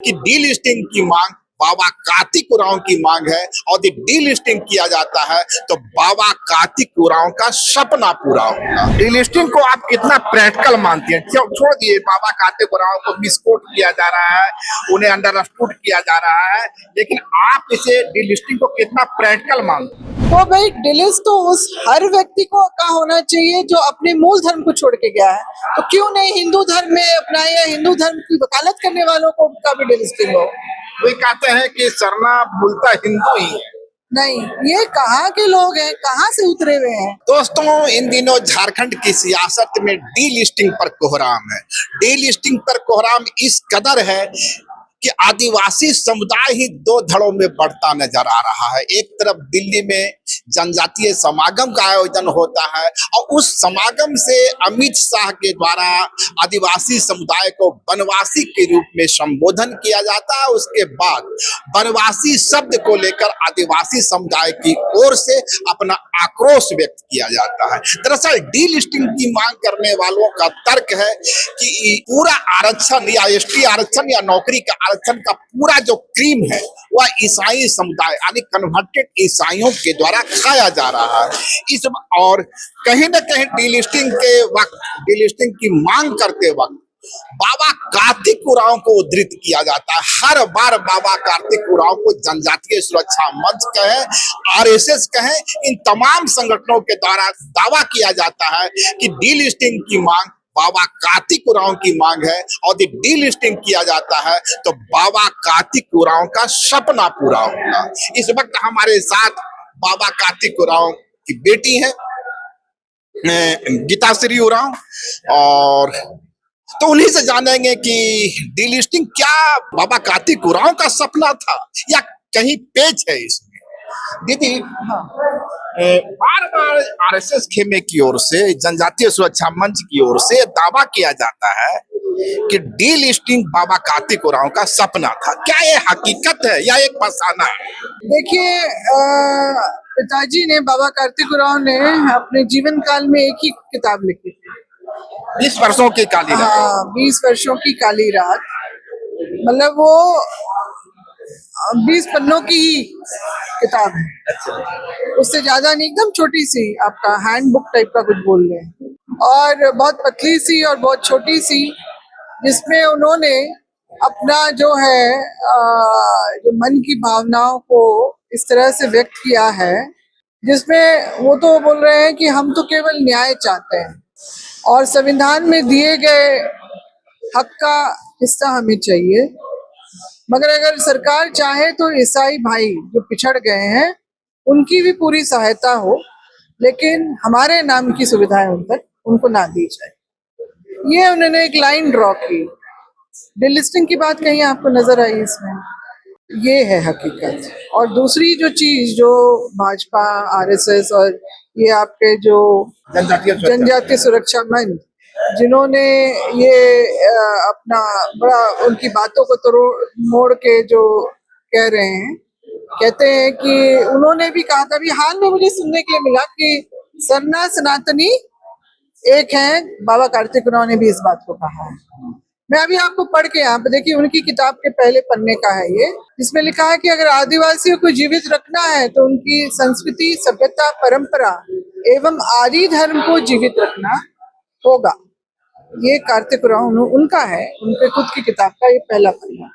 कि डीलिस्टिंग की मांग बाबा कार्तिक उरांव की मांग है और यदि डीलिस्टिंग किया जाता है तो बाबा कार्तिक उरांव का सपना पूरा होगा। डीलिस्टिंग को आप कितना प्रैक्टिकल मानती हैं? छोड़ दिए, बाबा कार्तिक उरांव को मिसकोट किया जा रहा है, उन्हें अंडरस्टूड किया जा रहा है, लेकिन आप इसे डीलिस्टिंग को कितना प्रैक्टिकल मानते हैं? तो भाई डिलीस तो उस हर व्यक्ति को का होना चाहिए जो अपने मूल धर्म को छोड़ के गया है। तो क्यों नहीं हिंदू धर्म में अपनाए या हिंदू धर्म की वकालत करने वालों को का भी डिलिस्टिंग हो। वे कहते हैं कि सरना मूलतः हिंदू ही है। नहीं, ये कहाँ के लोग हैं, कहाँ से उतरे हुए हैं? दोस्तों, इन दिनों झारखंड की सियासत में डीलिस्टिंग पर कोहराम है। डीलिस्टिंग पर कोहराम इस कदर है कि आदिवासी समुदाय ही दो धड़ों में बढ़ता नजर आ रहा है। एक तरफ दिल्ली में जनजातीय समागम का आयोजन होता है और उस समागम से अमित शाह के द्वारा आदिवासी समुदाय को वनवासी के रूप में संबोधन किया जाता है। उसके बाद वनवासी शब्द को लेकर आदिवासी समुदाय की ओर से अपना आक्रोश व्यक्त किया जाता है। दरअसल डीलिस्टिंग की मांग करने वालों का तर्क है कि पूरा आरक्षण या एसटी आरक्षण या नौकरी का आरक्षण का पूरा जो क्रीम है वह ईसाई समुदाय यानी कन्वर्टेड ईसाइयों के द्वारा खाया जा रहा है। इस और कहीं न कहीं डीलिस्टिंग की मांग करते वक्त बाबा कार्तिक उरांव को उद्धृत किया जाता है। हर बार बाबा कार्तिक उरांव को जनजातीय सुरक्षा मंच कहे, आरएसएस कहे, इन तमाम संगठनों के द्वारा दावा किया जाता है कि डीलिस्टिंग की मांग बाबा कार्तिक उरांव की मांग है और यदि डीलिस्टिंग किया जाता है तो बाबा कार्तिक उरांव का सपना पूरा होगा। इस वक्त हमारे साथ बाबा कार्तिक उरांव की बेटी है गीताश्री उरांव, और तो उन्हीं से जानेंगे कि डीलिस्टिंग क्या बाबा कार्तिक उरांव का सपना था या कहीं पेच है इसमें। दीदी, बार बार आरएसएस खेमे की ओर से, जनजातीय सुरक्षा मंच की ओर से दावा किया जाता है कि डीलिस्टिंग बाबा कार्तिक उरांव का सपना था। क्या ये हकीकत है या एक फसाना है? देखिए, पिताजी ने बाबा कार्तिक उरांव ने अपने जीवन काल में एक ही किताब लिखी थी, 20 वर्षों की काली रात। हाँ, 20 वर्षों की काली रात। मतलब वो 20 पन्नों की ही किताब है, उससे ज्यादा नहीं, एकदम छोटी सी, आपका हैंड बुक टाइप का कुछ बोल रहे हैं, और बहुत पतली सी और बहुत छोटी सी, जिसमें उन्होंने अपना जो है जो मन की भावनाओं को इस तरह से व्यक्त किया है, जिसमें वो तो बोल रहे हैं कि हम तो केवल न्याय चाहते हैं और संविधान में दिए गए हक का हिस्सा हमें चाहिए, मगर अगर सरकार चाहे तो ईसाई भाई जो पिछड़ गए हैं उनकी भी पूरी सहायता हो, लेकिन हमारे नाम की सुविधाएं उनको ना दी जाए। ये उन्होंने एक लाइन ड्रॉ की। डिलिस्टिंग की बात कहीं आपको नजर आई इसमें? ये है हकीकत। और दूसरी जो चीज जो भाजपा, आरएसएस और ये आपके जो जनजातीय सुरक्षा मंच, जिन्होंने ये अपना बड़ा उनकी बातों को मोड़ के जो कह रहे हैं, कहते हैं कि उन्होंने भी कहा था, अभी हाल में मुझे सुनने के लिए मिला कि सरना सनातनी एक है, बाबा कार्तिक उरांव ने भी इस बात को कहा है। मैं अभी आपको पढ़ के यहाँ पे देखिए, उनकी किताब के पहले पन्ने का है ये, जिसमें लिखा है कि अगर आदिवासियों को जीवित रखना है तो उनकी संस्कृति, सभ्यता, परंपरा एवं आदि धर्म को जीवित रखना होगा। ये कार्तिक उरांव उनका है, उनके खुद की किताब का ये पहला पन्ना।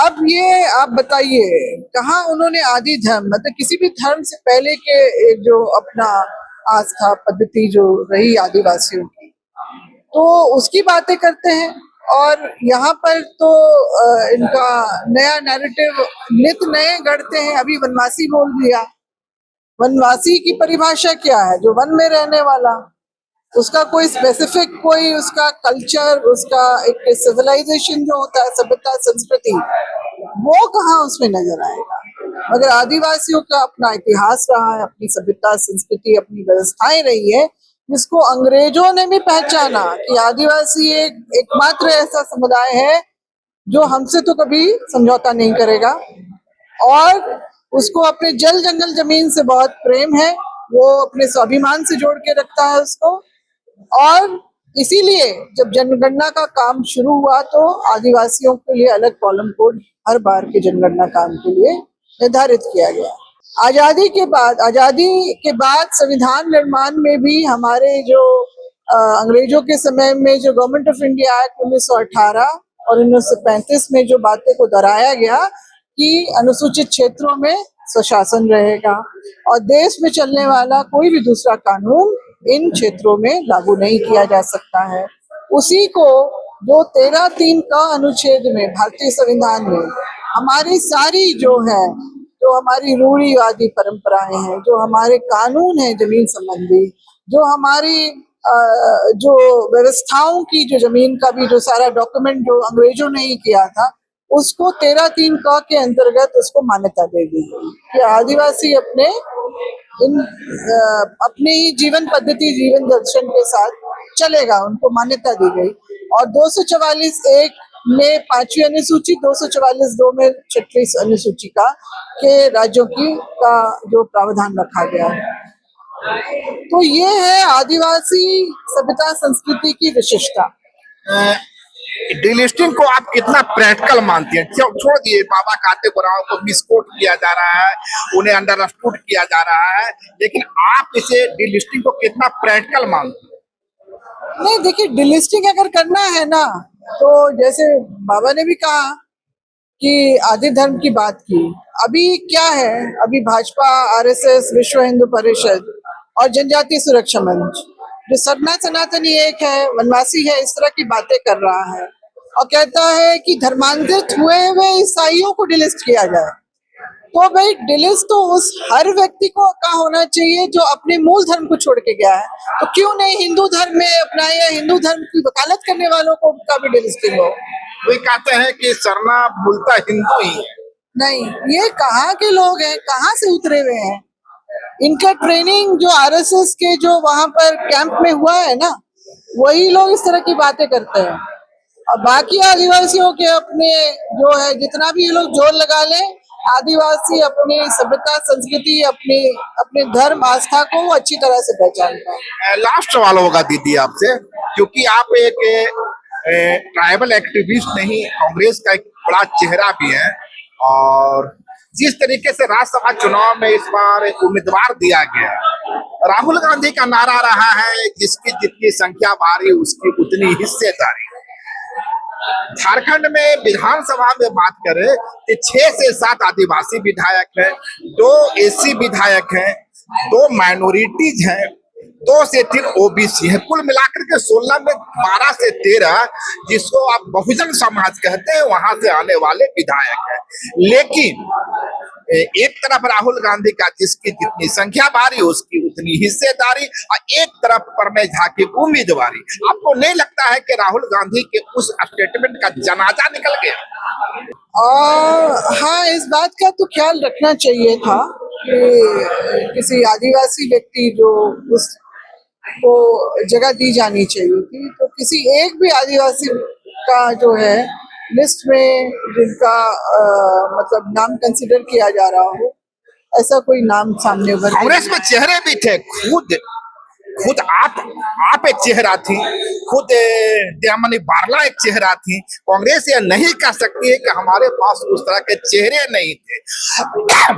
अब ये आप बताइए, कहाँ उन्होंने आदि धर्म, मतलब किसी भी धर्म से पहले के जो अपना आस्था पद्धति जो रही आदिवासियों की, तो उसकी बातें करते हैं। और यहाँ पर तो इनका नया नैरेटिव नित नए गढ़ते हैं। अभी वनवासी बोल दिया, वनवासी की परिभाषा क्या है? जो वन में रहने वाला, उसका कोई स्पेसिफिक कोई उसका कल्चर, उसका एक सिविलाइजेशन जो होता है, सभ्यता, संस्कृति, वो कहाँ उसमें नजर आएगा? मगर आदिवासियों का अपना इतिहास रहा है, अपनी सभ्यता, संस्कृति, अपनी व्यवस्थाएं रही है, जिसको अंग्रेजों ने भी पहचाना कि आदिवासी एकमात्र ऐसा समुदाय है जो हमसे तो कभी समझौता नहीं करेगा, और उसको अपने जल जंगल जमीन से बहुत प्रेम है, वो अपने स्वाभिमान से जोड़ के रखता है उसको, और इसीलिए जब जनगणना का काम शुरू हुआ तो आदिवासियों के लिए अलग कॉलम कोड हर बार के जनगणना काम के लिए निर्धारित किया गया। आजादी के बाद संविधान निर्माण में भी हमारे जो अंग्रेजों के समय में जो गवर्नमेंट ऑफ इंडिया एक्ट 1918 और 1935 में जो बातें को दोहराया गया कि अनुसूचित क्षेत्रों में स्वशासन रहेगा और देश में चलने वाला कोई भी दूसरा कानून इन क्षेत्रों में लागू नहीं किया जा सकता है, उसी को जो 13(3) का अनुच्छेद में भारतीय संविधान में हमारी सारी जो हमारी रूढ़िवादी परंपराएं हैं, जो हमारे कानून हैं जमीन संबंधी, जो हमारी जो व्यवस्थाओं की जो जमीन का भी जो सारा डॉक्यूमेंट जो अंग्रेजों ने ही किया था, उसको 13(3) क के अंतर्गत उसको मान्यता दे दी गई कि आदिवासी अपने ही जीवन पद्धति जीवन दर्शन के साथ चलेगा, उनको मान्यता दी गई। और 244(1) में 5वीं अनुसूची, 244(2) में 6वीं अनुसूची के राज्यों का जो प्रावधान रखा गया है। तो ये है आदिवासी सभ्यता संस्कृति की विशेषता। डीलिस्टिंग को आप कितना प्रैक्टिकल मानती हैं? छोड़ दिए बाबा काते कोराव को मिसकोट किया जा रहा है, उन्हें अंडरस्टूड किया जा रहा है, लेकिन आप इसे डीलिस्टिंग को कितना प्रैक्टिकल मानती हैं? नहीं, देखिए, डीलिस्टिंग अगर करना है ना, तो जैसे बाबा ने भी कहा कि आदि धर्म की बात की, अभी क्या है, अभी भाजपा, आरएसएस, विश्व हिंदू परिषद और जनजातीय सुरक्षा मंच जो सनातनी एक है, वनवासी है, इस तरह की बातें कर रहा है और कहता है कि धर्मांतरित हुए हुए ईसाइयों को डिलिस्ट किया जाए। तो भाई, डिलिस्ट तो उस हर व्यक्ति को का होना चाहिए जो अपने मूल धर्म को छोड़ के गया है। तो क्यों नहीं हिंदू धर्म में अपनाया, हिंदू धर्म की वकालत करने वालों को का भी डिलिस्टिंग हो। वे कहते हैं कि सरना बोलता हिंदू ही है। नहीं, ये कहाँ के लोग हैं, कहाँ से उतरे हुए हैं? इनका ट्रेनिंग जो आरएसएस के जो वहां पर कैंप में हुआ है ना, वही लोग इस तरह की बातें करते हैं। और बाकी आदिवासियों के अपने जो है, जितना भी ये लोग जोर लगा ले, आदिवासी अपनी सभ्यता संस्कृति अपने धर्म आस्था को वो अच्छी तरह से पहचानता है। लास्ट सवाल होगा दीदी आपसे, क्योंकि आप एक ट्राइबल एक्टिविस्ट नहीं, कांग्रेस का एक बड़ा चेहरा भी है, और जिस तरीके से राज्यसभा चुनाव में इस बार एक उम्मीदवार दिया गया, राहुल गांधी का नारा रहा है जिसकी जितनी संख्या भारी उसकी उतनी हिस्सेदारी। झारखंड में विधानसभा में बात करें कि 6 से 7 आदिवासी विधायक हैं, 2 एससी विधायक हैं, 2 माइनॉरिटीज हैं, 2 से 3 ओबीसी है, कुल मिलाकर के 16 में 12 से 13 जिसको आप बहुजन समाज कहते हैं वहां से आने वाले विधायक हैं। लेकिन एक तरफ राहुल गांधी का जिसकी जितनी संख्या भारी उसकी उतनी हिस्सेदारी, और एक तरफ प्रणय झा की उम्मीदवारी। आपको नहीं लगता है कि राहुल गांधी के उस स्टेटमेंट का जनाजा निकल गया? हाँ, इस बात का तो ख्याल रखना चाहिए था कि किसी आदिवासी व्यक्ति जो उसको जगह दी जानी चाहिए थी, तो किसी एक भी आदिवासी का जो है लिस्ट में जिनका मतलब नाम कंसिडर किया जा रहा हो, ऐसा कोई नाम सामने उभर। कांग्रेस में चेहरे भी थे, खुद आप एक चेहरा थी, खुद दयामनी बारला एक चेहरा थी। कांग्रेस ये नहीं कह सकती है कि हमारे पास उस तरह के चेहरे नहीं थे।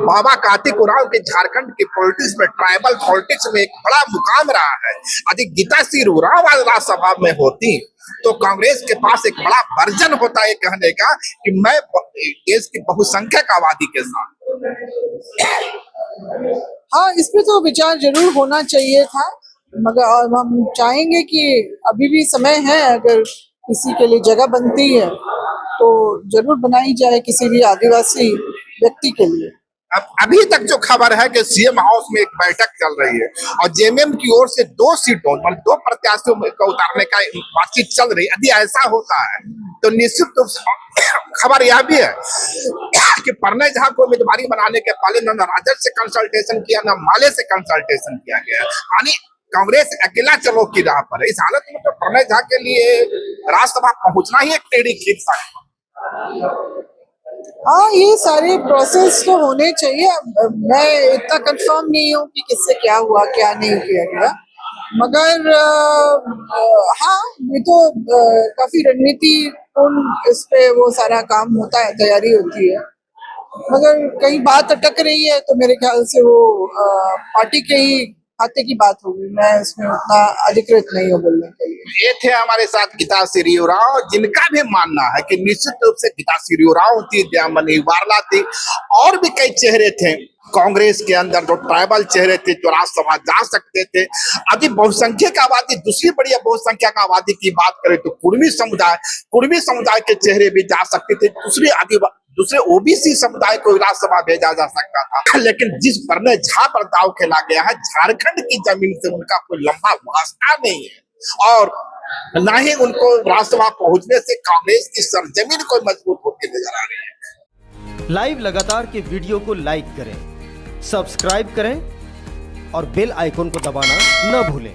बाबा कार्तिक उरांव के झारखंड की पॉलिटिक्स में, ट्राइबल पॉलिटिक्स में एक बड़ा मुकाम रहा है। यदि गीता सिंह उरांव राज्यसभा में होती तो कांग्रेस के पास एक बड़ा वर्जन होता है कहने का कि मैं देश की बहुसंख्यक आबादी के साथ। हाँ, इस पे तो विचार जरूर होना चाहिए था, मगर हम चाहेंगे कि अभी भी समय है, अगर किसी के लिए जगह बनती है तो जरूर बनाई जाए किसी भी आदिवासी व्यक्ति के लिए। अब अभी तक जो खबर है कि सीएम हाउस में एक बैठक चल रही है और जेएमएम की ओर से 2 सीटों पर 2 प्रत्याशियों को उतारने का बातचीत चल रही है। यदि ऐसा होता है तो निश्चित रूप से खबर यह भी है कि प्रणय झा को उम्मीदवारी बनाने के पहले न राजद से कंसल्टेशन किया, न माले से कंसल्टेशन किया गया, यानी कांग्रेस अकेला चलो की राह पर है। इस हालत में तो प्रणय झा के लिए राज्यसभा पहुंचना ही एक टेढ़ी खीर था। हाँ, ये सारे प्रोसेस तो होने चाहिए। मैं इतना कंफर्म नहीं हूँ कि किससे क्या हुआ क्या नहीं किया गया, मगर हाँ, ये तो काफी रणनीतिपूर्ण इस पे वो सारा काम होता है, तैयारी होती है। मगर कहीं बात अटक रही है तो मेरे ख्याल से वो पार्टी के ही खाते की बात होगी। मैं इसमें उतना अधिकृत नहीं हूँ बोलने के लिए। ये थे हमारे साथ गीताश्री उरांव, जिनका भी मानना है कि निश्चित रूप से गीताश्री उरांव थी, दयामनी वारला थी, और भी कई चेहरे थे कांग्रेस के अंदर जो ट्राइबल चेहरे थे जो राज्यसभा जा सकते थे। अभी बहुसंख्यक आबादी, दूसरी बड़ी बहुसंख्यक आबादी की बात करें तो कुर्मी समुदाय के चेहरे भी जा सकते थे। दूसरे ओबीसी समुदाय को राज्यसभा भेजा जा सकता था, लेकिन जिस पर ने झा पर दाव खेला गया है, झारखंड की जमीन से उनका कोई लंबा वास्ता नहीं है और ना ही उनको राज्यसभा पहुंचने से कांग्रेस की सरजमीन कोई मजबूत होती नजर आ रही है। लाइव लगातार के वीडियो को लाइक करें, सब्सक्राइब करें और बेल आइकन को दबाना न भूलें।